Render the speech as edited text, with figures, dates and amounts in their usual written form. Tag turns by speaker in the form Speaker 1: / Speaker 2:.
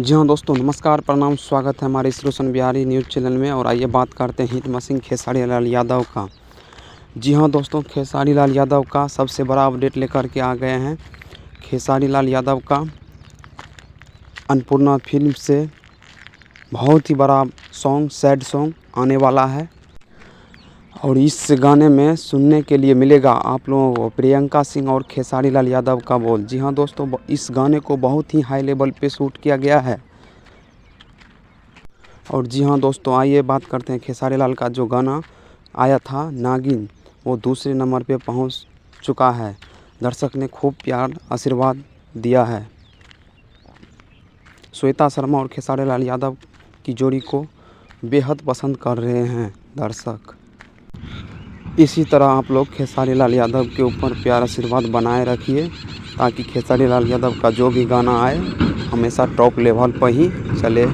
Speaker 1: जी हाँ दोस्तों, नमस्कार, प्रणाम, स्वागत है हमारे इस रोशन बिहारी न्यूज़ चैनल में। और आइए बात करते हैं हितमत सिंह खेसारी लाल यादव का। जी हाँ दोस्तों, खेसारी लाल यादव का सबसे बड़ा अपडेट लेकर के आ गए हैं। खेसारी लाल यादव का अन्नपूर्णा फिल्म से बहुत ही बड़ा सॉन्ग, सैड सॉन्ग आने वाला है। और इस गाने में सुनने के लिए मिलेगा आप लोगों को प्रियंका सिंह और खेसारी लाल यादव का बोल। जी हाँ दोस्तों, इस गाने को बहुत ही हाई लेवल पे शूट किया गया है। और जी हाँ दोस्तों, आइए बात करते हैं खेसारी लाल का जो गाना आया था नागिन, वो दूसरे नंबर पे पहुंच चुका है। दर्शक ने खूब प्यार आशीर्वाद दिया है। श्वेता शर्मा और खेसारी लाल यादव की जोड़ी को बेहद पसंद कर रहे हैं दर्शक। इसी तरह आप लोग खेसारी लाल यादव के ऊपर प्यार आशीर्वाद बनाए रखिए, ताकि खेसारी लाल यादव का जो भी गाना आए हमेशा टॉप लेवल पर ही चले।